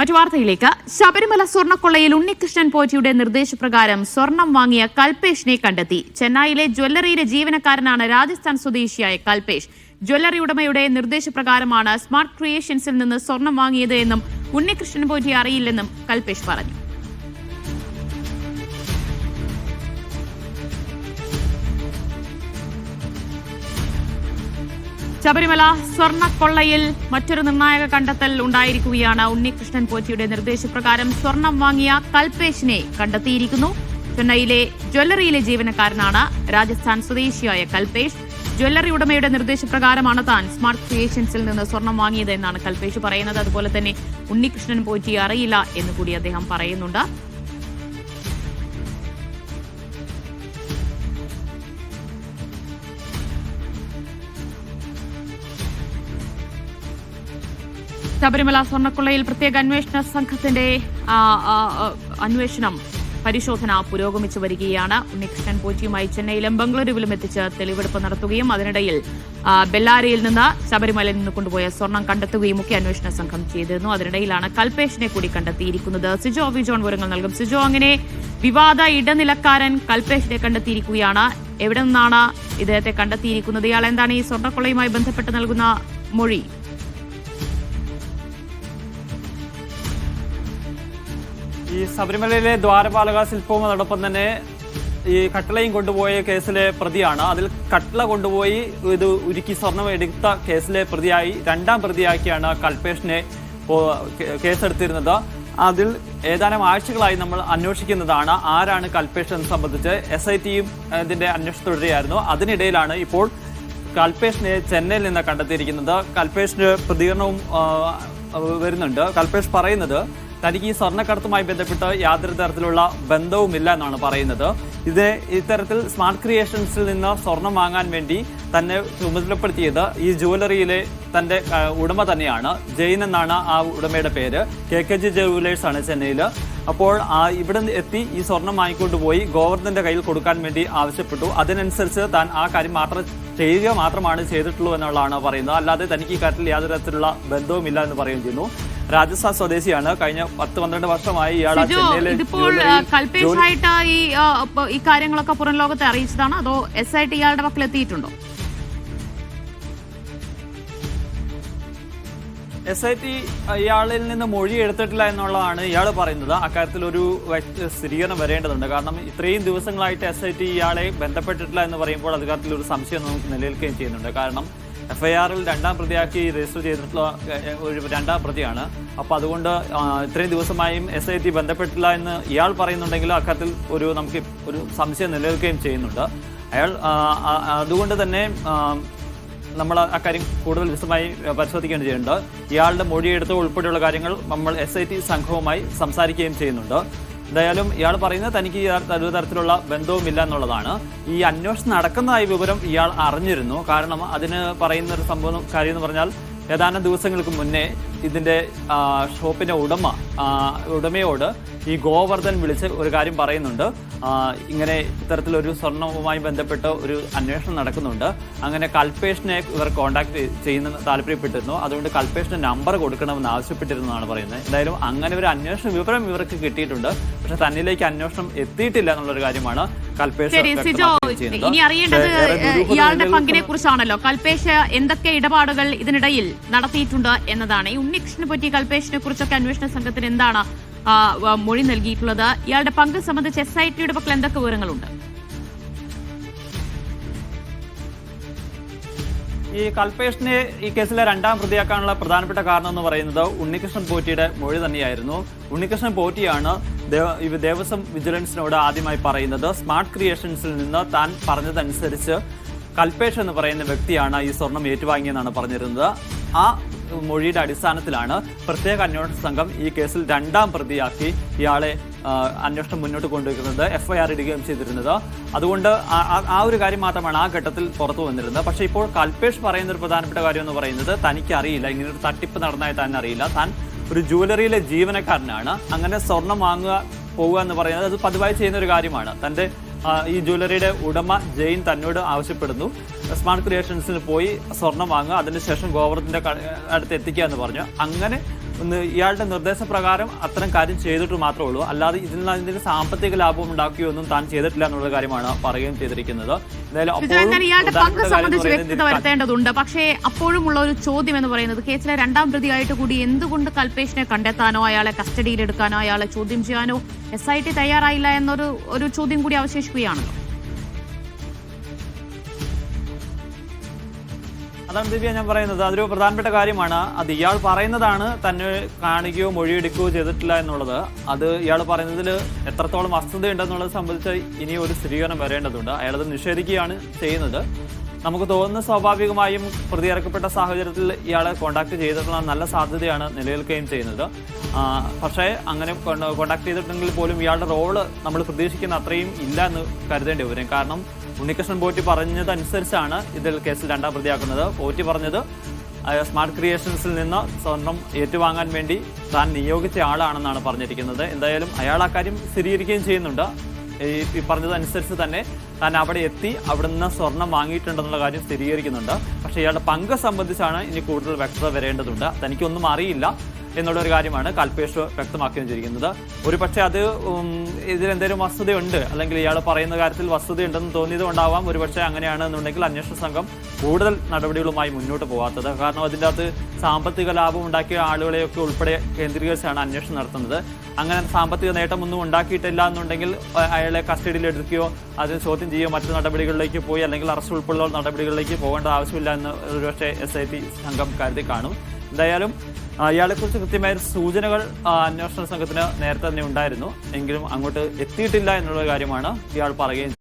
മറ്റു വാർത്തയിലേക്ക്. ശബരിമല സ്വർണ്ണക്കൊള്ളയിൽ ഉണ്ണികൃഷ്ണൻ പോറ്റിയുടെ നിർദ്ദേശപ്രകാരം സ്വർണം വാങ്ങിയ കൽപേഷിനെ കണ്ടെത്തി. ചെന്നൈയിലെ ജ്വല്ലറിയിലെ ജീവനക്കാരനാണ് രാജസ്ഥാൻ സ്വദേശിയായ കൽപേഷ്. ജ്വല്ലറി ഉടമയുടെ നിർദ്ദേശപ്രകാരമാണ് സ്മാർട്ട് ക്രിയേഷൻസിൽ നിന്ന് സ്വർണം വാങ്ങിയത് എന്നും ഉണ്ണികൃഷ്ണൻ പോറ്റി അറിയില്ലെന്നും കൽപേഷ് പറഞ്ഞു. ശബരിമല സ്വർണ്ണക്കൊള്ളയിൽ മറ്റൊരു നിർണായക കണ്ടെത്തൽ ഉണ്ടായിരിക്കുകയാണ്. ഉണ്ണികൃഷ്ണൻ പോറ്റിയുടെ നിർദ്ദേശപ്രകാരം സ്വർണം വാങ്ങിയ കൽപേഷിനെ കണ്ടെത്തിയിരിക്കുന്നു. ചെന്നൈയിലെ ജ്വല്ലറിയിലെ ജീവനക്കാരനാണ് രാജസ്ഥാൻ സ്വദേശിയായ കൽപേഷ്. ജ്വല്ലറി ഉടമയുടെ നിർദ്ദേശപ്രകാരമാണ് താൻ സ്മാർട്ട് ക്രിയേഷൻസിൽ നിന്ന് സ്വർണം വാങ്ങിയത് എന്നാണ് കൽപേഷ് പറയുന്നത്. അതുപോലെ തന്നെ ഉണ്ണികൃഷ്ണൻ പോറ്റി അറിയില്ല എന്നുകൂടി അദ്ദേഹം പറയുന്നുണ്ട്. ശബരിമല സ്വർണ്ണക്കൊള്ളയിൽ പ്രത്യേക അന്വേഷണ സംഘത്തിന്റെ അന്വേഷണം പരിശോധന പുരോഗമിച്ചു വരികയാണ്. ഉണ്ണികൃഷ്ണൻ പോറ്റിയുമായി ചെന്നൈയിലും ബംഗളൂരുവിലും എത്തിച്ച് തെളിവെടുപ്പ് നടത്തുകയും അതിനിടയിൽ ബെല്ലാരിയിൽ നിന്ന് ശബരിമലയിൽ നിന്ന് കൊണ്ടുപോയ സ്വർണം കണ്ടെത്തുകയും ഒക്കെ അന്വേഷണ സംഘം ചെയ്തിരുന്നു. അതിനിടയിലാണ് കൽപേഷിനെ കൂടി കണ്ടെത്തിയിരിക്കുന്നത്. സിജോ വി ജോൺ വിവരങ്ങൾ നൽകും. സിജോ, അങ്ങനെ വിവാദ ഇടനിലക്കാരൻ കൽപേഷിനെ കണ്ടെത്തിയിരിക്കുകയാണ്. എവിടെ നിന്നാണ് ഇദ്ദേഹത്തെ കണ്ടെത്തിയിരിക്കുന്നത്? ഇയാൾ എന്താണ് ഈ സ്വർണ്ണക്കൊള്ളയുമായി ബന്ധപ്പെട്ട് നൽകുന്ന മൊഴി? ഈ ശബരിമലയിലെ ദ്വാരപാലക ശില്പവും അതോടൊപ്പം തന്നെ ഈ കട്ടളയും കൊണ്ടുപോയ കേസിലെ പ്രതിയാണ്. അതിൽ കട്ടള കൊണ്ടുപോയി ഇത് ഉരുക്കി സ്വർണം എടുത്ത കേസിലെ പ്രതിയായി രണ്ടാം പ്രതിയാക്കിയാണ് കൽപേഷിനെ കേസെടുത്തിരുന്നത്. അതിൽ ഏതാനും ആഴ്ചകളായി നമ്മൾ അന്വേഷിക്കുന്നതാണ് ആരാണ് കൽപേഷ് എന്ന് സംബന്ധിച്ച്. SITയും ഇതിന്റെ അന്വേഷണം തുടരുകയായിരുന്നു. അതിനിടയിലാണ് ഇപ്പോൾ കൽപേഷിനെ ചെന്നൈയിൽ നിന്ന് കണ്ടെത്തിയിരിക്കുന്നത്. കൽപേഷിന്റെ പ്രതികരണവും വരുന്നുണ്ട്. കൽപേഷ് പറയുന്നത് തനിക്ക് ഈ സ്വർണ്ണക്കടത്തുമായി ബന്ധപ്പെട്ട് യാതൊരു തരത്തിലുള്ള ബന്ധവുമില്ല എന്നാണ് പറയുന്നത്. ഇത്തരത്തിൽ സ്മാർട്ട് ക്രിയേഷൻസിൽ നിന്ന് സ്വർണം വാങ്ങാൻ വേണ്ടി തന്നെ ചുമതലപ്പെടുത്തിയത് ഈ ജ്വല്ലറിയിലെ തന്റെ ഉടമ തന്നെയാണ്. ജെയിൻ എന്നാണ് ആ ഉടമയുടെ പേര്. KKG ജുവലേഴ്സ് ആണ് ചെന്നൈയിൽ. അപ്പോൾ ഇവിടെ എത്തി ഈ സ്വർണം വാങ്ങിക്കൊണ്ട് പോയി ഗോവർദ്ധന്റെ കയ്യിൽ കൊടുക്കാൻ വേണ്ടി ആവശ്യപ്പെട്ടു. അതിനനുസരിച്ച് താൻ ആ കാര്യം ചെയ്യുക മാത്രമാണ് ചെയ്തിട്ടുള്ളൂ എന്നുള്ളതാണ് പറയുന്നത്. അല്ലാതെ തനിക്ക് ഈ കാര്യത്തിൽ യാതൊരു തരത്തിലുള്ള ബന്ധവുമില്ല എന്ന് പറയുകയും ചെയ്യുന്നു. രാജസ്ഥാൻ സ്വദേശിയാണ്. കഴിഞ്ഞ 10-12 വർഷമായി ഇയാൾ കൽപേഷായിട്ട് ഈ കാര്യങ്ങളൊക്കെ പുറം ലോകത്തെ അറിയിച്ചതാണോ അതോ SIT ഇയാളുടെ പക്കൽ എത്തിയിട്ടുണ്ടോ? SIT ഇയാളിൽ നിന്ന് മൊഴി എടുത്തിട്ടില്ല എന്നുള്ളതാണ് ഇയാൾ പറയുന്നത്. അക്കാര്യത്തിൽ ഒരു സ്ഥിരീകരണം വരേണ്ടതുണ്ട്. കാരണം ഇത്രയും ദിവസങ്ങളായിട്ട് SIT ഇയാളെ ബന്ധപ്പെട്ടിട്ടില്ല എന്ന് പറയുമ്പോൾ അധികാരത്തിൽ ഒരു സംശയം നമുക്ക് നിലനിൽക്കുകയും ചെയ്യുന്നുണ്ട്. കാരണം FIRൽ രണ്ടാം പ്രതിയാക്കി രജിസ്റ്റർ ചെയ്തിട്ടുള്ള ഒരു രണ്ടാം പ്രതിയാണ്. അപ്പോൾ അതുകൊണ്ട് ഇത്രയും ദിവസമായും SIT ബന്ധപ്പെട്ടില്ല എന്ന് ഇയാൾ പറയുന്നുണ്ടെങ്കിൽ അക്കാര്യത്തിൽ നമുക്ക് ഒരു സംശയം നിലനിൽക്കുകയും ചെയ്യുന്നുണ്ട്. അതുകൊണ്ട് തന്നെ നമ്മൾ അക്കാര്യം കൂടുതൽ വിശദമായി പരിശോധിക്കേണ്ടതുണ്ട്. ഇയാളുടെ മൊഴിയെടുത്ത് ഉൾപ്പെടെയുള്ള കാര്യങ്ങൾ നമ്മൾ SIT സംഘവുമായി സംസാരിക്കുകയും ചെയ്യുന്നുണ്ട്. എന്തായാലും ഇയാൾ പറയുന്നത് തനിക്ക് ഒരു തരത്തിലുള്ള ബന്ധവുമില്ല എന്നുള്ളതാണ്. ഈ അന്വേഷണം നടക്കുന്നതായി വിവരം ഇയാൾ അറിഞ്ഞിരുന്നു. കാരണം അതിന് പറയുന്ന ഒരു കാര്യം എന്ന് പറഞ്ഞാൽ ഏതാനും ദിവസങ്ങൾക്ക് മുന്നേ ഇതിന്റെ ഷോപ്പിന്റെ ഉടമയോട് ഈ ഗോവർദ്ധൻ വിളിച്ച് ഒരു കാര്യം പറയുന്നുണ്ട്. ഇങ്ങനെ ഇത്തരത്തിലൊരു സ്വർണവുമായി ബന്ധപ്പെട്ട് ഒരു അന്വേഷണം നടക്കുന്നുണ്ട്. അങ്ങനെ കൽപേഷിനെ ഇവർ കോൺടാക്ട് ചെയ്യുന്ന താല്പര്യപ്പെട്ടിരുന്നു. അതുകൊണ്ട് കൽപേഷിന്റെ നമ്പർ കൊടുക്കണമെന്ന് ആവശ്യപ്പെട്ടിരുന്നതാണ് പറയുന്നത്. എന്തായാലും അങ്ങനെ ഒരു അന്വേഷണ വിവരം ഇവർക്ക് കിട്ടിയിട്ടുണ്ട്. പക്ഷെ തന്നിലേക്ക് അന്വേഷണം എത്തിയിട്ടില്ല എന്നുള്ളൊരു കാര്യമാണ് കൽപേഷ്. ഇനി അറിയേണ്ടത് ഇയാളുടെ പങ്കിനെ കുറിച്ചാണല്ലോ. കൽപേഷ് എന്തൊക്കെ ഇടപാടുകൾ ഇതിനിടയിൽ നടത്തിയിട്ടുണ്ട് എന്നതാണ്. ഈ ഉണ്ണികൃഷ്ണനെ പറ്റി കൽപേഷിനെ കുറിച്ചൊക്കെ അന്വേഷണ സംഘത്തിന് എന്താണ് മൊഴി നൽകിയിട്ടുള്ളത്? ഇയാളുടെ പങ്ക് സംബന്ധിച്ച് SITയുടെ പക്കൽ എന്തൊക്കെ വിവരങ്ങളുണ്ട്? ഈ കൽപേഷിനെ ഈ കേസിലെ രണ്ടാം പ്രതിയാക്കാനുള്ള പ്രധാനപ്പെട്ട കാരണം എന്ന് പറയുന്നത് ഉണ്ണികൃഷ്ണൻ പോറ്റിയുടെ മൊഴി തന്നെയായിരുന്നു. ഉണ്ണികൃഷ്ണൻ പോറ്റിയാണ് ദേവസ്വം വിജിലൻസിനോട് ആദ്യമായി പറയുന്നത് സ്മാർട്ട് ക്രിയേഷൻസിൽ നിന്ന് താൻ പറഞ്ഞതനുസരിച്ച് കൽപേഷ് എന്ന് പറയുന്ന വ്യക്തിയാണ് ഈ സ്വർണം ഏറ്റുവാങ്ങിയെന്നാണ് പറഞ്ഞിരുന്നത്. ആ മൊഴിയുടെ അടിസ്ഥാനത്തിലാണ് പ്രത്യേക അന്വേഷണ സംഘം ഈ കേസിൽ രണ്ടാം പ്രതിയാക്കി ഇയാളെ അന്വേഷണം മുന്നോട്ട് കൊണ്ടുവയ്ക്കുന്നത്, FIR ഇടുകയും ചെയ്തിരുന്നത്. അതുകൊണ്ട് ആ ഒരു കാര്യം മാത്രമാണ് ആ ഘട്ടത്തിൽ പുറത്തു വന്നിരുന്നത്. പക്ഷേ ഇപ്പോൾ കൽപേഷ് പറയുന്ന ഒരു പ്രധാനപ്പെട്ട കാര്യം എന്ന് പറയുന്നത് തനിക്കറിയില്ല, ഇങ്ങനൊരു തട്ടിപ്പ് നടന്നതായി താൻ അറിയില്ല. താൻ ഒരു ജ്വല്ലറിയിലെ ജീവനക്കാരനാണ്. അങ്ങനെ സ്വർണം പോകുക എന്ന് പറയുന്നത് അത് പതിവായി ചെയ്യുന്ന ഒരു കാര്യമാണ്. തന്റെ ഈ ജ്വല്ലറിയുടെ ഉടമ ജെയിൻ തന്നോട് ആവശ്യപ്പെടുന്നു സ്മാർട്ട് ക്രിയേഷൻസിൽ പോയി സ്വർണം വാങ്ങുക, അതിനുശേഷം ഗോവർദ്ധന്റെ അടുത്ത് എത്തിക്കുക എന്ന് പറഞ്ഞു. അങ്ങനെ ഇയാളുടെ നിർദ്ദേശപ്രകാരം അത്തരം കാര്യം ചെയ്തിട്ട് മാത്രമേ ഉള്ളൂ. അല്ലാതെ ഇതിന് സാമ്പത്തിക ലാഭം ഉണ്ടാക്കിയോ ഒന്നും താൻ ചെയ്തിട്ടില്ല എന്നുള്ള കാര്യമാണ് പറയുകയും ചെയ്തിരിക്കുന്നത്. ഇയാളുടെ പങ്ക് സംബന്ധിച്ച് വ്യക്തത വരുത്തേണ്ടതുണ്ട്. പക്ഷേ അപ്പോഴുമുള്ള ഒരു ചോദ്യം എന്ന് പറയുന്നത് കേസിലെ രണ്ടാം പ്രതിയായിട്ട് കൂടി എന്തുകൊണ്ട് കൽപേഷിനെ കണ്ടെത്താനോ അയാളെ കസ്റ്റഡിയിലെടുക്കാനോ അയാളെ ചോദ്യം ചെയ്യാനോ SIT തയ്യാറായില്ല എന്നൊരു ചോദ്യം കൂടി അവശേഷിക്കുകയാണല്ലോ. അതാണ് ദിവ്യ ഞാൻ പറയുന്നത്. അതൊരു പ്രധാനപ്പെട്ട കാര്യമാണ്. അത് ഇയാൾ പറയുന്നതാണ് തന്നെ കാണിക്കുകയോ മൊഴിയെടുക്കുകയോ ചെയ്തിട്ടില്ല എന്നുള്ളത്. അത് ഇയാൾ പറയുന്നതിൽ എത്രത്തോളം വസ്തുതയുണ്ടെന്നുള്ളത് സംബന്ധിച്ച് ഇനി ഒരു സ്ഥിരീകരണം വരേണ്ടതുണ്ട്. അയാളത് നിഷേധിക്കുകയാണ് ചെയ്യുന്നത്. നമുക്ക് തോന്നുന്ന സ്വാഭാവികമായും പ്രതി ഇറക്കപ്പെട്ട സാഹചര്യത്തിൽ ഇയാളെ കോൺടാക്ട് ചെയ്തിട്ടുള്ള നല്ല സാധ്യതയാണ് നിലനിൽക്കുകയും ചെയ്യുന്നത്. പക്ഷേ അങ്ങനെ കോൺടാക്ട് ചെയ്തിട്ടുണ്ടെങ്കിൽ പോലും ഇയാളുടെ റോള് നമ്മൾ പ്രതീക്ഷിക്കുന്ന അത്രയും ഇല്ല എന്ന് കരുതേണ്ടി വരും. കാരണം ഉണ്ണികൃഷ്ണൻ പോറ്റി പറഞ്ഞതനുസരിച്ചാണ് ഇതിൽ കേസിൽ രണ്ടാം പ്രതിയാക്കുന്നത്. പോറ്റി പറഞ്ഞത് സ്മാർട്ട് ക്രിയേഷൻസിൽ നിന്ന് സ്വർണം ഏറ്റുവാങ്ങാൻ വേണ്ടി താൻ നിയോഗിച്ച ആളാണെന്നാണ് പറഞ്ഞിരിക്കുന്നത്. എന്തായാലും അയാൾ ആ കാര്യം സ്ഥിരീകരിക്കുകയും ചെയ്യുന്നുണ്ട്. ഈ പറഞ്ഞതനുസരിച്ച് തന്നെ താൻ അവിടെ എത്തി അവിടെ നിന്ന് സ്വർണം വാങ്ങിയിട്ടുണ്ടെന്നുള്ള കാര്യം സ്ഥിരീകരിക്കുന്നുണ്ട്. പക്ഷേ ഇയാളുടെ പങ്ക് സംബന്ധിച്ചാണ് ഇനി കൂടുതൽ വ്യക്തത വരേണ്ടതുണ്ട്. തനിക്കൊന്നും അറിയില്ല എന്നുള്ളൊരു കാര്യമാണ് കൽപേഷ് വ്യക്തമാക്കുകയും ചെയ്തിരിക്കുന്നത്. ഒരു പക്ഷേ അത് ഇതിലെന്തെങ്കിലും വസ്തുതയുണ്ട്, അല്ലെങ്കിൽ ഇയാൾ പറയുന്ന കാര്യത്തിൽ വസ്തുതയുണ്ടെന്ന് തോന്നിയത് കൊണ്ടാവാം ഒരുപക്ഷെ അങ്ങനെയാണെന്നുണ്ടെങ്കിൽ അന്വേഷണ സംഘം കൂടുതൽ നടപടികളുമായി മുന്നോട്ട് പോകാത്തത്. കാരണം അതിൻ്റെ അകത്ത് സാമ്പത്തിക ലാഭം ഉണ്ടാക്കിയ ആളുകളെയൊക്കെ ഉൾപ്പെടെ കേന്ദ്രീകരിച്ചാണ് അന്വേഷണം നടത്തുന്നത്. അങ്ങനെ സാമ്പത്തിക നേട്ടമൊന്നും ഉണ്ടാക്കിയിട്ടില്ല എന്നുണ്ടെങ്കിൽ അയാളെ കസ്റ്റഡിയിൽ എടുക്കുകയോ അതിന് ചോദ്യം ചെയ്യുകയോ മറ്റു നടപടികളിലേക്ക് പോയി അല്ലെങ്കിൽ അറസ്റ്റ് ഉൾപ്പെടെയുള്ള നടപടികളിലേക്ക് പോകേണ്ട ആവശ്യമില്ല എന്ന് ഒരുപക്ഷെ SIT സംഘം കരുതി കാണും. എന്തായാലും ഇയാളെക്കുറിച്ച് കൃത്യമായ സൂചനകൾ അന്വേഷണ സംഘത്തിന് നേരത്തെ തന്നെ ഉണ്ടായിരുന്നു. എങ്കിലും അങ്ങോട്ട് എത്തിയിട്ടില്ല എന്നുള്ള കാര്യമാണ് ഇയാൾ പറയുകയും